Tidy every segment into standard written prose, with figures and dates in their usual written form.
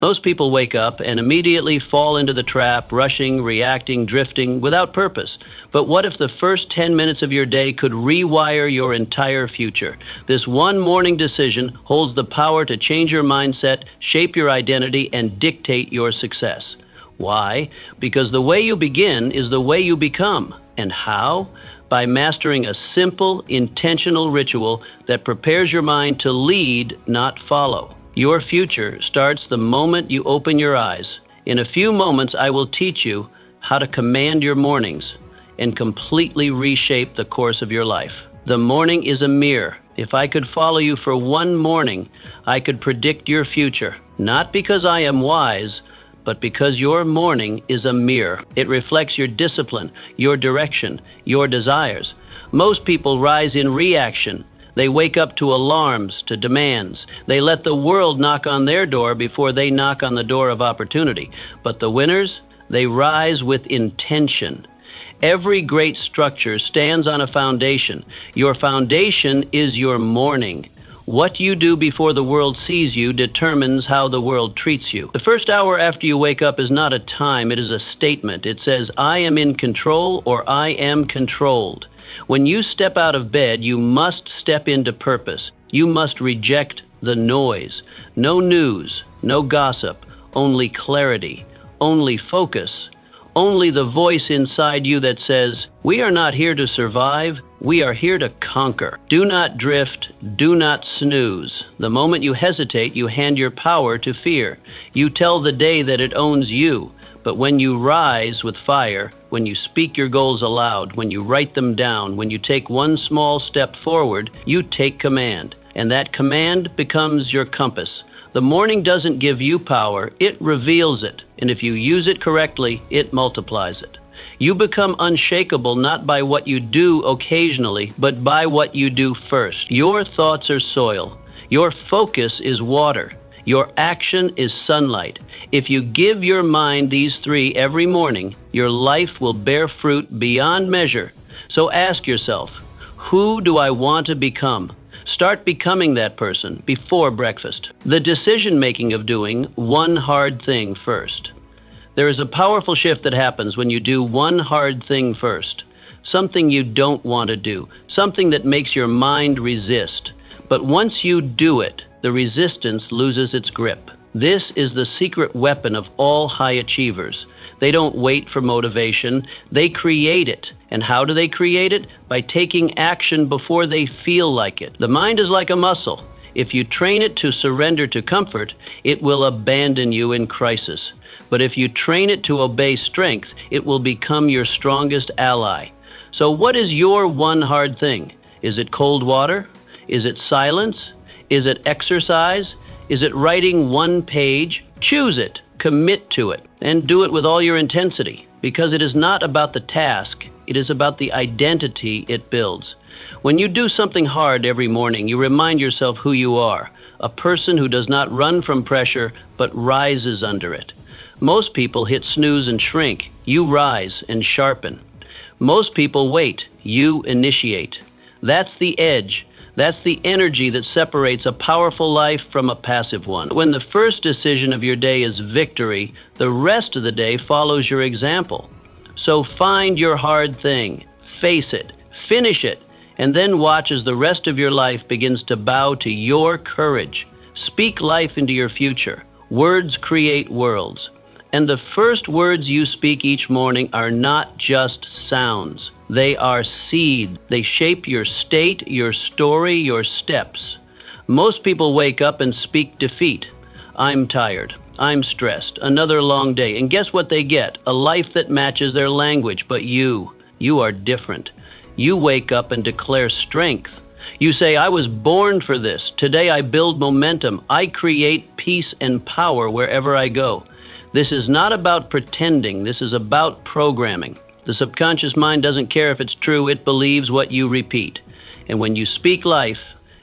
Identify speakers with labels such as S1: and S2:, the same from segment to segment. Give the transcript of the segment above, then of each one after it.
S1: Most people wake up and immediately fall into the trap, rushing, reacting, drifting, without purpose. But what if the first 10 minutes of your day could rewire your entire future? This one morning decision holds the power to change your mindset, shape your identity, and dictate your success. Why? Because the way you begin is the way you become. And how? By mastering a simple, intentional ritual that prepares your mind to lead, not follow. Your future starts the moment you open your eyes. In a few moments, I will teach you how to command your mornings and completely reshape the course of your life. The morning is a mirror. If I could follow you for one morning, I could predict your future. Not because I am wise, but because your morning is a mirror. It reflects your discipline, your direction, your desires. Most people rise in reaction. They wake up to alarms, to demands. They let the world knock on their door before they knock on the door of opportunity. But the winners, they rise with intention. Every great structure stands on a foundation. Your foundation is your morning. What you do before the world sees you determines how the world treats you. The first hour after you wake up is not a time, it is a statement. It says, I am in control or I am controlled. When you step out of bed, you must step into purpose. You must reject the noise. No news, no gossip, only clarity, only focus, only the voice inside you that says, we are not here to survive, we are here to conquer. Do not drift, do not snooze. The moment you hesitate, you hand your power to fear. You tell the day that it owns you. But when you rise with fire, when you speak your goals aloud, when you write them down, when you take one small step forward, you take command. And that command becomes your compass. The morning doesn't give you power, it reveals it. And if you use it correctly, it multiplies it. You become unshakable not by what you do occasionally, but by what you do first. Your thoughts are soil. Your focus is water. Your action is sunlight. If you give your mind these three every morning, your life will bear fruit beyond measure. So ask yourself, who do I want to become? Start becoming that person before breakfast. The decision-making of doing one hard thing first. There is a powerful shift that happens when you do one hard thing first. Something you don't want to do, something that makes your mind resist. But once you do it, the resistance loses its grip. This is the secret weapon of all high achievers. They don't wait for motivation, they create it. And how do they create it? By taking action before they feel like it. The mind is like a muscle. If you train it to surrender to comfort, it will abandon you in crisis. But if you train it to obey strength, it will become your strongest ally. So what is your one hard thing? Is it cold water? Is it silence? Is it exercise? Is it writing one page? Choose it, commit to it, and do it with all your intensity, because it is not about the task, it is about the identity it builds. When you do something hard every morning, you remind yourself who you are, a person who does not run from pressure, but rises under it. Most people hit snooze and shrink. You rise and sharpen. Most people wait. You initiate. That's the edge. That's the energy that separates a powerful life from a passive one. When the first decision of your day is victory, the rest of the day follows your example. So find your hard thing, face it, finish it, and then watch as the rest of your life begins to bow to your courage. Speak life into your future. Words create worlds. And the first words you speak each morning are not just sounds. They are seed. They shape your state, your story, your steps. Most people wake up and speak defeat. I'm tired. I'm stressed. Another long day. And guess what they get? A life that matches their language. But you are different. You wake up and declare strength. You say, I was born for this. Today I build momentum. I create peace and power wherever I go. This is not about pretending. This is about programming. The subconscious mind doesn't care if it's true. It believes what you repeat. And when you speak life,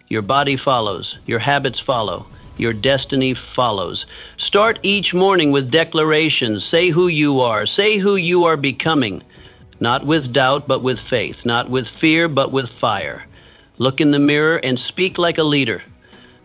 S1: your body follows, your habits follow, your destiny follows. Start each morning with declarations. Say who you are. Say who you are becoming. Not with doubt, but with faith. Not with fear, but with fire. Look in the mirror and speak like a leader.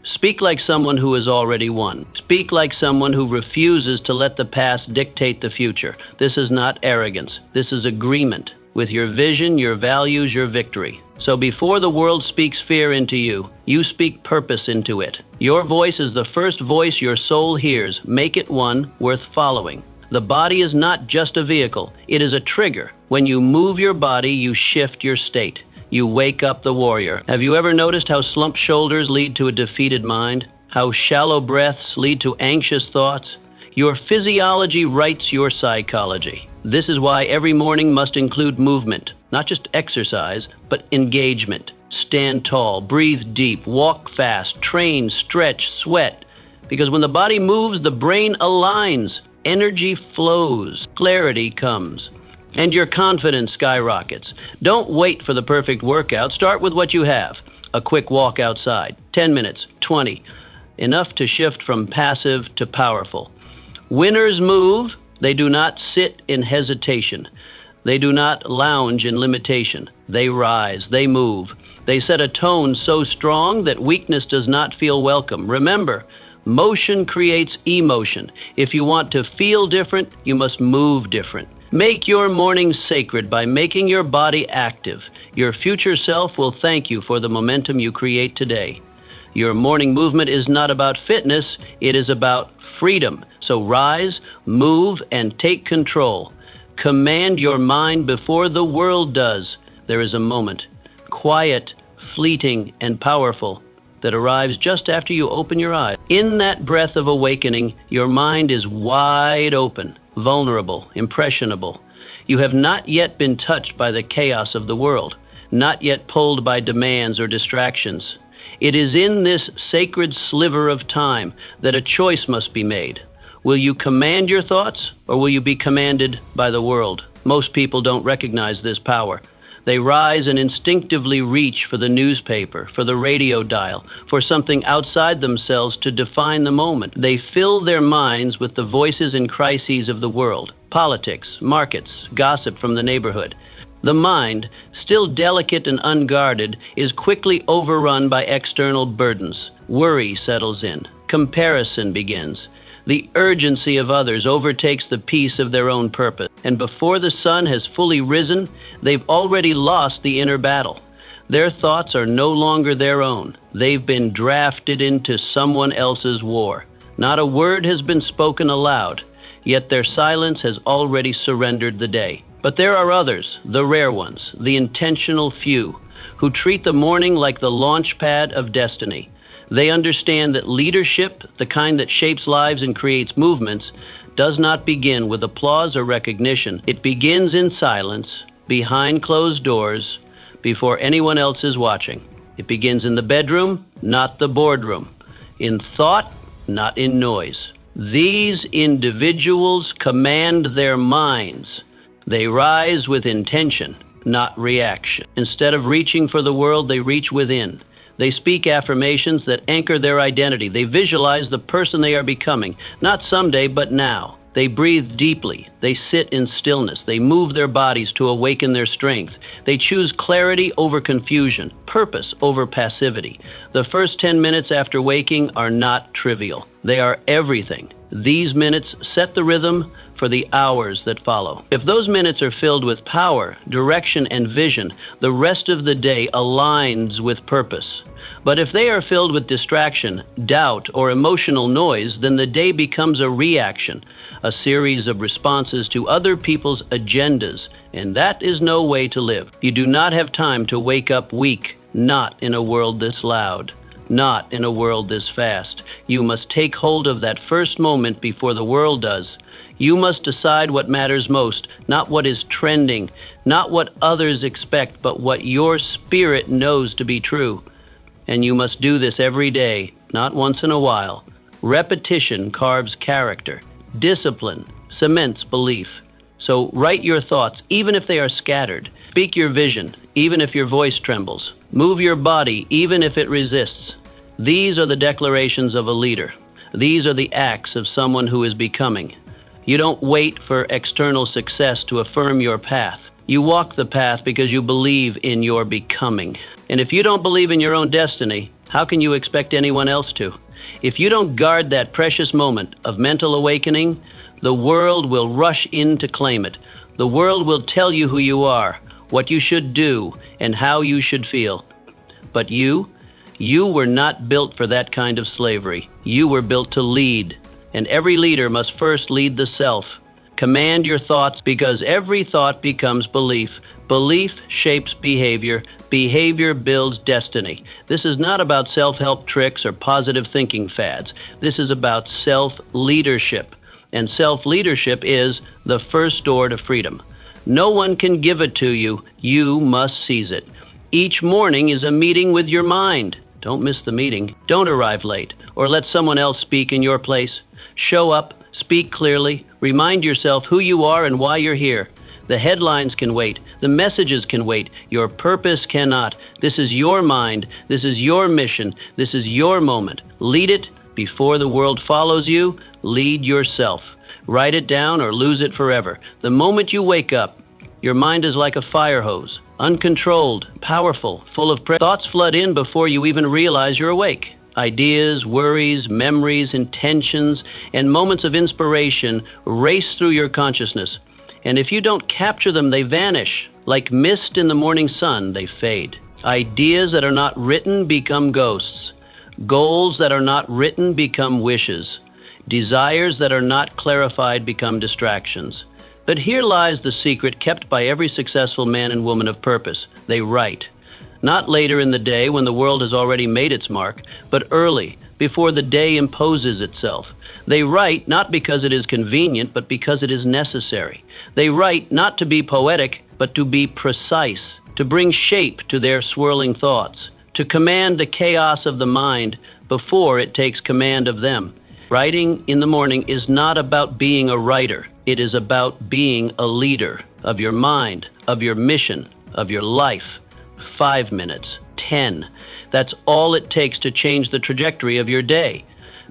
S1: Speak like someone who has already won. Speak like someone who refuses to let the past dictate the future. This is not arrogance. This is agreement with your vision, your values, your victory. So before the world speaks fear into you, you speak purpose into it. Your voice is the first voice your soul hears. Make it one worth following. The body is not just a vehicle. It is a trigger. When you move your body, you shift your state. You wake up the warrior. Have you ever noticed how slumped shoulders lead to a defeated mind? How shallow breaths lead to anxious thoughts? Your physiology writes your psychology. This is why every morning must include movement, not just exercise, but engagement. Stand tall, breathe deep, walk fast, train, stretch, sweat. Because when the body moves, the brain aligns, energy flows, clarity comes, and your confidence skyrockets. Don't wait for the perfect workout. Start with what you have. A quick walk outside, 10 minutes, 20, enough to shift from passive to powerful. Winners move. They do not sit in hesitation. They do not lounge in limitation. They rise. They move. They set a tone so strong that weakness does not feel welcome. Remember, motion creates emotion. If you want to feel different, you must move different. Make your morning sacred by making your body active. Your future self will thank you for the momentum you create today. Your morning movement is not about fitness, it is about freedom. So rise, move, and take control. Command your mind before the world does. There is a moment, quiet, fleeting, and powerful, that arrives just after you open your eyes. In that breath of awakening, your mind is wide open, vulnerable, impressionable. You have not yet been touched by the chaos of the world, not yet pulled by demands or distractions. It is in this sacred sliver of time that a choice must be made. Will you command your thoughts, or will you be commanded by the world? Most people don't recognize this power. They rise and instinctively reach for the newspaper, for the radio dial, for something outside themselves to define the moment. They fill their minds with the voices and crises of the world, politics, markets, gossip from the neighborhood. The mind, still delicate and unguarded, is quickly overrun by external burdens. Worry settles in. Comparison begins. The urgency of others overtakes the peace of their own purpose. And before the sun has fully risen, they've already lost the inner battle. Their thoughts are no longer their own. They've been drafted into someone else's war. Not a word has been spoken aloud, yet their silence has already surrendered the day. But there are others, the rare ones, the intentional few, who treat the morning like the launch pad of destiny. They understand that leadership, the kind that shapes lives and creates movements, does not begin with applause or recognition. It begins in silence, behind closed doors, before anyone else is watching. It begins in the bedroom, not the boardroom. In thought, not in noise. These individuals command their minds. They rise with intention, not reaction. Instead of reaching for the world, they reach within. They speak affirmations that anchor their identity. They visualize the person they are becoming, not someday, but now. They breathe deeply. They sit in stillness. They move their bodies to awaken their strength. They choose clarity over confusion, purpose over passivity. The first 10 minutes after waking are not trivial. They are everything. These minutes set the rhythm for the hours that follow. If those minutes are filled with power, direction, and vision, the rest of the day aligns with purpose. But if they are filled with distraction, doubt, or emotional noise, then the day becomes a reaction, a series of responses to other people's agendas, and that is no way to live. You do not have time to wake up weak, not in a world this loud, not in a world this fast. You must take hold of that first moment before the world does. You must decide what matters most, not what is trending, not what others expect, but what your spirit knows to be true. And you must do this every day, not once in a while. Repetition carves character. Discipline cements belief. So write your thoughts, even if they are scattered. Speak your vision, even if your voice trembles. Move your body, even if it resists. These are the declarations of a leader. These are the acts of someone who is becoming. You don't wait for external success to affirm your path. You walk the path because you believe in your becoming. And if you don't believe in your own destiny, how can you expect anyone else to? If you don't guard that precious moment of mental awakening, the world will rush in to claim it. The world will tell you who you are, what you should do, and how you should feel. But you were not built for that kind of slavery. You were built to lead, and every leader must first lead the self. Command your thoughts, because every thought becomes belief. Belief shapes behavior. Behavior builds destiny. This is not about self-help tricks or positive thinking fads. This is about self-leadership. And self-leadership is the first door to freedom. No one can give it to you. You must seize it. Each morning is a meeting with your mind. Don't miss the meeting. Don't arrive late or let someone else speak in your place. Show up, speak clearly, remind yourself who you are and why you're here. The headlines can wait. The messages can wait. Your purpose cannot. This is your mind. This is your mission. This is your moment. Lead it before the world follows you. Lead yourself. Write it down or lose it forever. The moment you wake up, your mind is like a fire hose, uncontrolled, powerful, full of thoughts flood in before you even realize you're awake. Ideas, worries, memories, intentions, and moments of inspiration race through your consciousness. And if you don't capture them, they vanish. Like mist in the morning sun, they fade. Ideas that are not written become ghosts. Goals that are not written become wishes. Desires that are not clarified become distractions. But here lies the secret kept by every successful man and woman of purpose. They write. Not later in the day when the world has already made its mark, but early, before the day imposes itself. They write not because it is convenient, but because it is necessary. They write not to be poetic, but to be precise, to bring shape to their swirling thoughts, to command the chaos of the mind before it takes command of them. Writing in the morning is not about being a writer. It is about being a leader of your mind, of your mission, of your life. 5 minutes, 10. That's all it takes to change the trajectory of your day.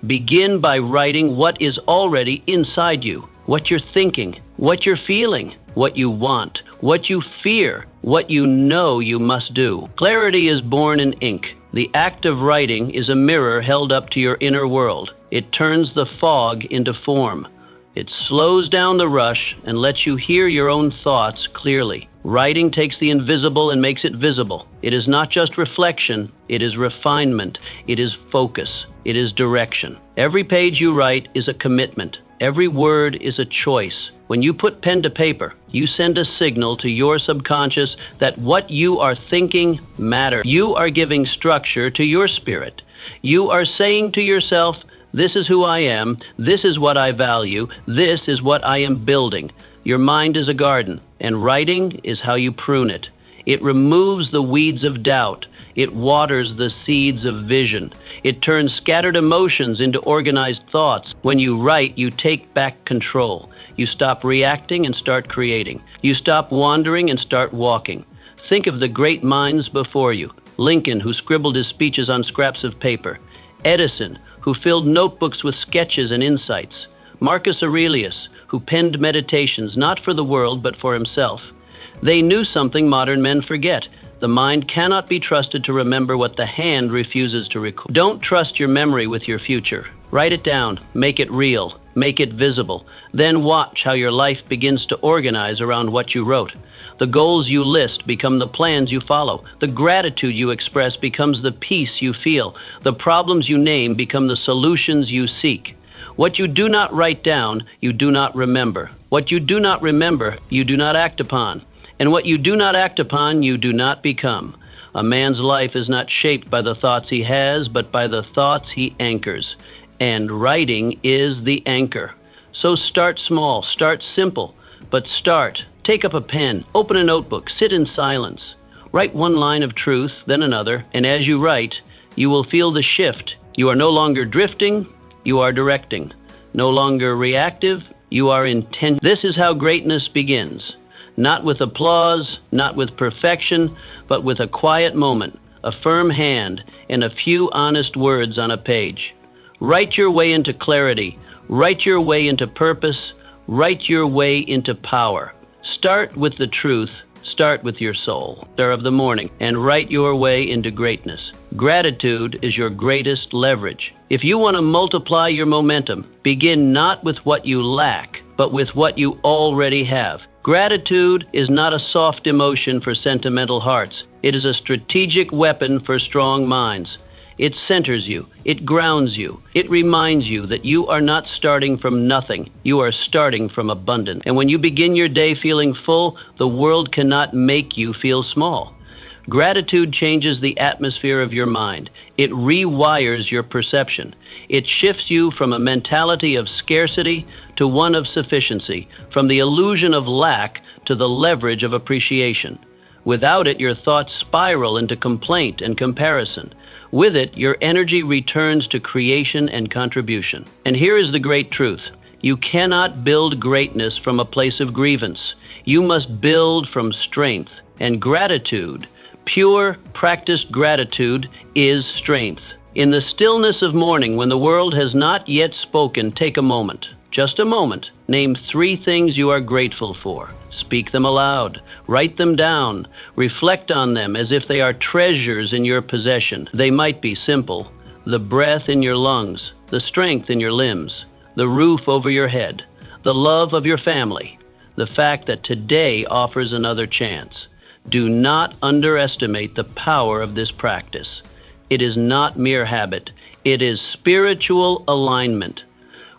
S1: Begin by writing what is already inside you, what you're thinking, what you're feeling, what you want, what you fear, what you know you must do. Clarity is born in ink. The act of writing is a mirror held up to your inner world. It turns the fog into form. It slows down the rush and lets you hear your own thoughts clearly. Writing takes the invisible and makes it visible. It is not just reflection, it is refinement, it is focus, it is direction. Every page you write is a commitment. Every word is a choice. When you put pen to paper, you send a signal to your subconscious that what you are thinking matters. You are giving structure to your spirit. You are saying to yourself, this is who I am, this is what I value, this is what I am building. Your mind is a garden, and writing is how you prune it. It removes the weeds of doubt. It waters the seeds of vision. It turns scattered emotions into organized thoughts. When you write, you take back control. You stop reacting and start creating. You stop wandering and start walking. Think of the great minds before you. Lincoln, who scribbled his speeches on scraps of paper. Edison, who filled notebooks with sketches and insights. Marcus Aurelius, who penned meditations not for the world but for himself. They knew something modern men forget. The mind cannot be trusted to remember what the hand refuses to record. Don't trust your memory with your future. Write it down, make it real, make it visible. Then watch how your life begins to organize around what you wrote. The goals you list become the plans you follow. The gratitude you express becomes the peace you feel. The problems you name become the solutions you seek. What you do not write down, you do not remember. What you do not remember, you do not act upon. And what you do not act upon, you do not become. A man's life is not shaped by the thoughts he has, but by the thoughts he anchors. And writing is the anchor. So start small, start simple, but start. Take up a pen, open a notebook, sit in silence. Write one line of truth, then another, and as you write, you will feel the shift. You are no longer drifting, you are directing. No longer reactive, you are intent. This is how greatness begins. Not with applause, not with perfection, but with a quiet moment, a firm hand, and a few honest words on a page. Write your way into clarity. Write your way into purpose. Write your way into power. Start with the truth, Start with your soul, star of the morning, and write your way into greatness. Gratitude is your greatest leverage. If you want to multiply your momentum, begin not with what you lack, but with what you already have. Gratitude is not a soft emotion for sentimental hearts. It is a strategic weapon for strong minds. It centers you. It grounds you. It reminds you that you are not starting from nothing. You are starting from abundance. And when you begin your day feeling full, the world cannot make you feel small. Gratitude changes the atmosphere of your mind. It rewires your perception. It shifts you from a mentality of scarcity to one of sufficiency, from the illusion of lack to the leverage of appreciation. Without it, your thoughts spiral into complaint and comparison. With it, your energy returns to creation and contribution. And here is the great truth. You cannot build greatness from a place of grievance. You must build from strength. And gratitude, pure, practiced gratitude, is strength. In the stillness of morning, when the world has not yet spoken, take a moment. Just a moment. Name 3 things you are grateful for. Speak them aloud. Write them down. Reflect on them as if they are treasures in your possession. They might be simple. The breath in your lungs, the strength in your limbs, the roof over your head, the love of your family, the fact that today offers another chance. Do not underestimate the power of this practice. It is not mere habit. It is spiritual alignment.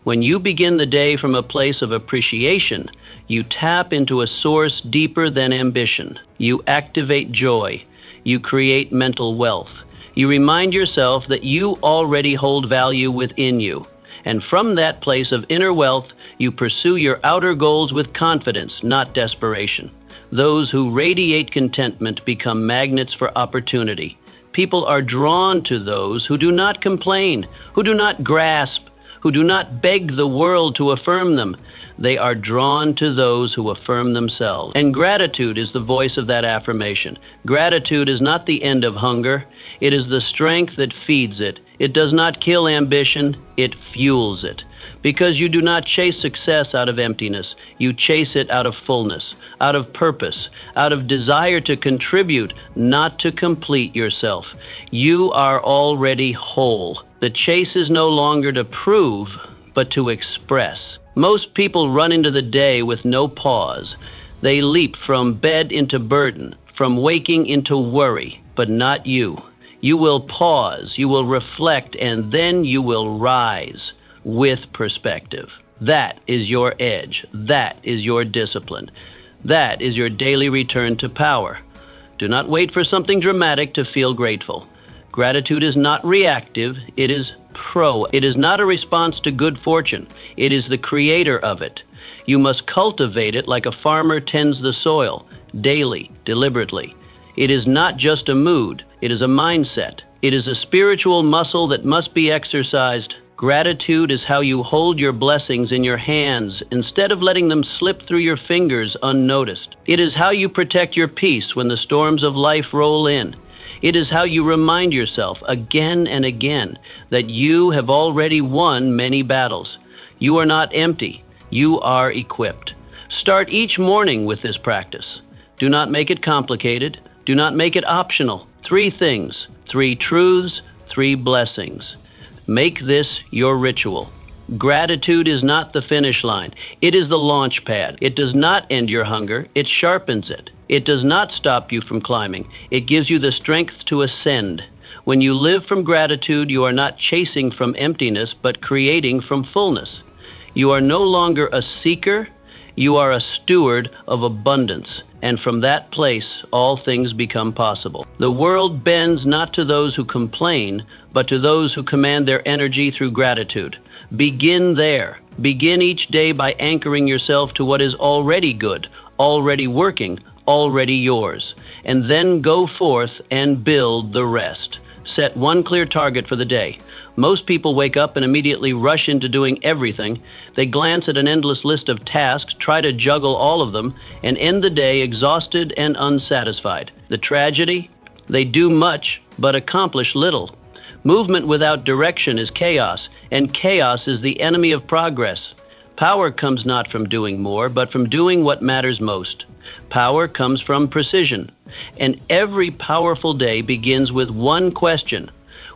S1: When you begin the day from a place of appreciation, you tap into a source deeper than ambition. You activate joy. You create mental wealth. You remind yourself that you already hold value within you. And from that place of inner wealth, you pursue your outer goals with confidence, not desperation. Those who radiate contentment become magnets for opportunity. People are drawn to those who do not complain, who do not grasp, who do not beg the world to affirm them. They are drawn to those who affirm themselves. And gratitude is the voice of that affirmation. Gratitude is not the end of hunger. It is the strength that feeds it. It does not kill ambition. It fuels it. Because you do not chase success out of emptiness. You chase it out of fullness, out of purpose, out of desire to contribute, not to complete yourself. You are already whole. The chase is no longer to prove, but to express. Most people run into the day with no pause. They leap from bed into burden, from waking into worry, but not you. You will pause, you will reflect, and then you will rise with perspective. That is your edge. That is your discipline. That is your daily return to power. Do not wait for something dramatic to feel grateful. Gratitude is not reactive, it is pro. It is not a response to good fortune. It is the creator of it. You must cultivate it like a farmer tends the soil, daily, deliberately. It is not just a mood, it is a mindset. It is a spiritual muscle that must be exercised. Gratitude is how you hold your blessings in your hands instead of letting them slip through your fingers unnoticed. It is how you protect your peace when the storms of life roll in. It is how you remind yourself again and again that you have already won many battles. You are not empty. You are equipped. Start each morning with this practice. Do not make it complicated. Do not make it optional. 3 things, 3 truths, 3 blessings. Make this your ritual. Gratitude is not the finish line. It is the launch pad. It does not end your hunger. It sharpens it. It does not stop you from climbing. It gives you the strength to ascend. When you live from gratitude, you are not chasing from emptiness, but creating from fullness. You are no longer a seeker. You are a steward of abundance. And from that place, all things become possible. The world bends not to those who complain, but to those who command their energy through gratitude. Begin there. Begin each day by anchoring yourself to what is already good, already working, already yours. And then go forth and build the rest. Set one clear target for the day. Most people wake up and immediately rush into doing everything. They glance at an endless list of tasks, try to juggle all of them, and end the day exhausted and unsatisfied. The tragedy? They do much, but accomplish little. Movement without direction is chaos, and chaos is the enemy of progress. Power comes not from doing more, but from doing what matters most. Power comes from precision. And every powerful day begins with one question.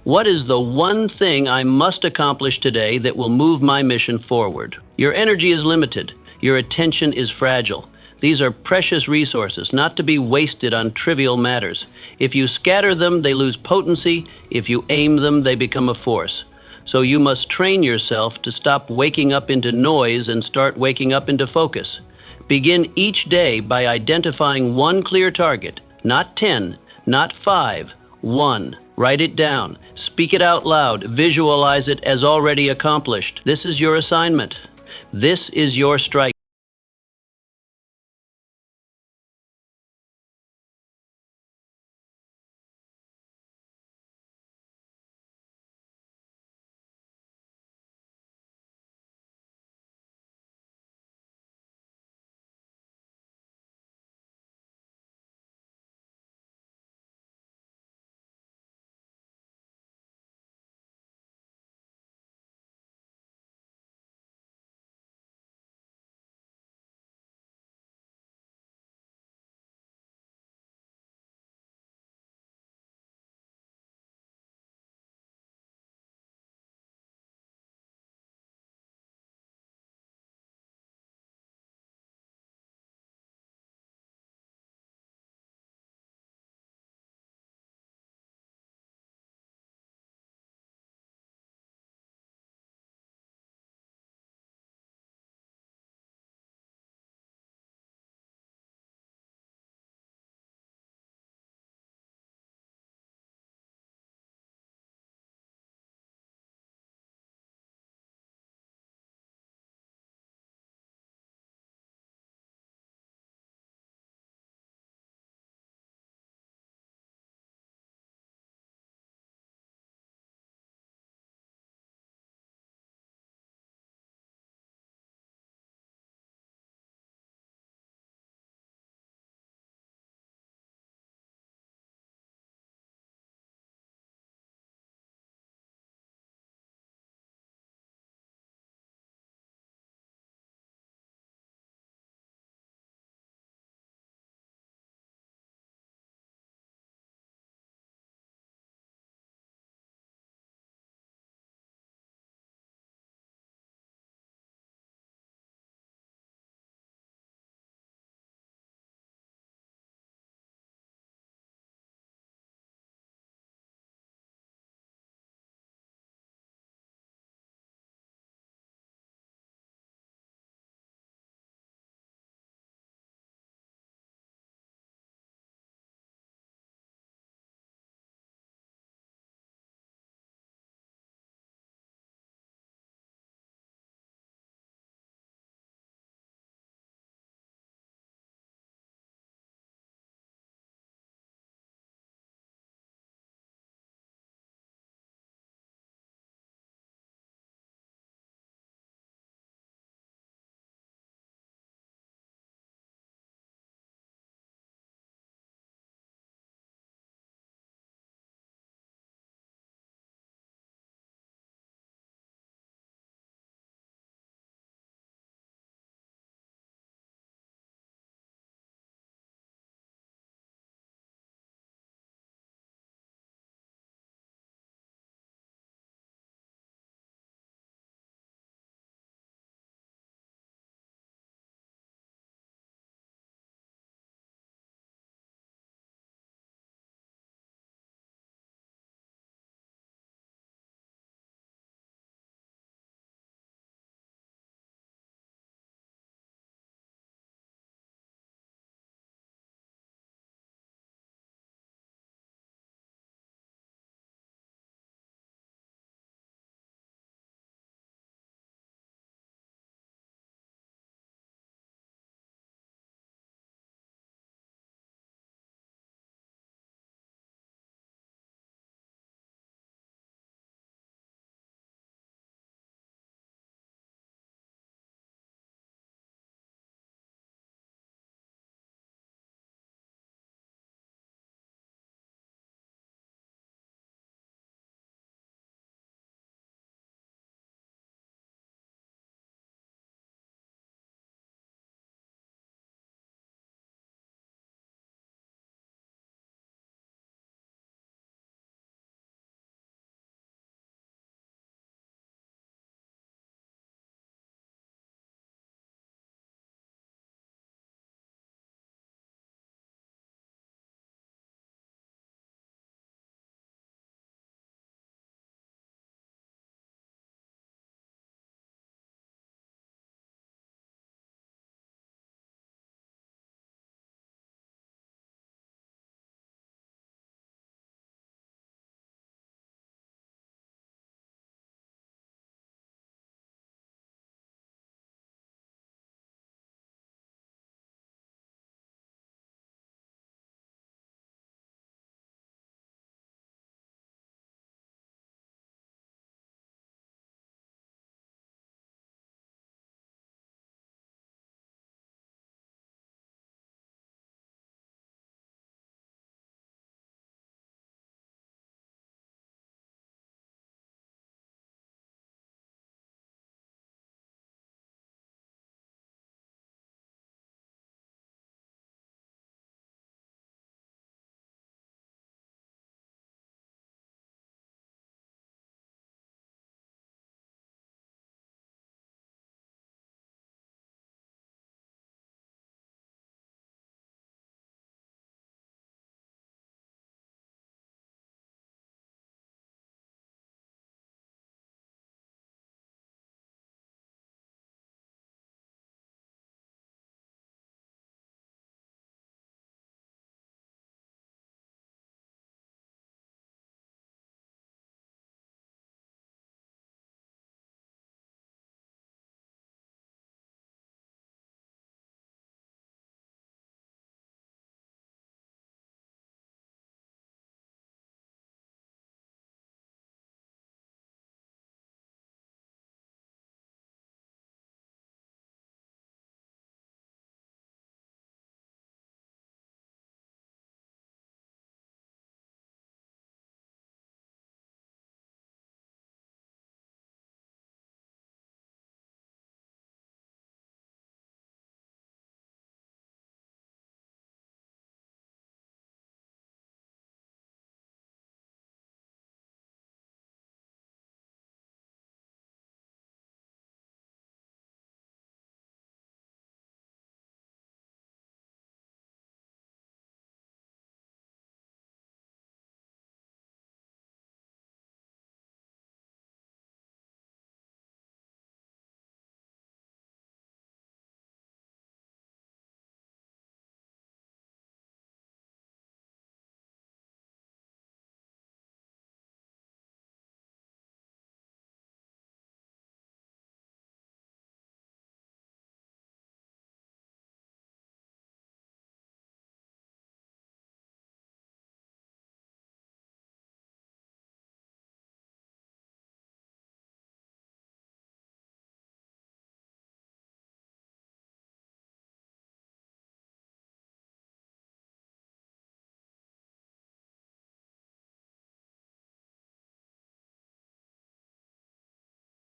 S1: What is the one thing I must accomplish today that will move my mission forward? Your energy is limited. Your attention is fragile. These are precious resources, not to be wasted on trivial matters. If you scatter them, they lose potency. If you aim them, they become a force. So you must train yourself to stop waking up into noise and start waking up into focus. Begin each day by identifying one clear target, not 10, not 5, 1. Write it down. Speak it out loud. Visualize it as already accomplished. This is your assignment. This is your strike.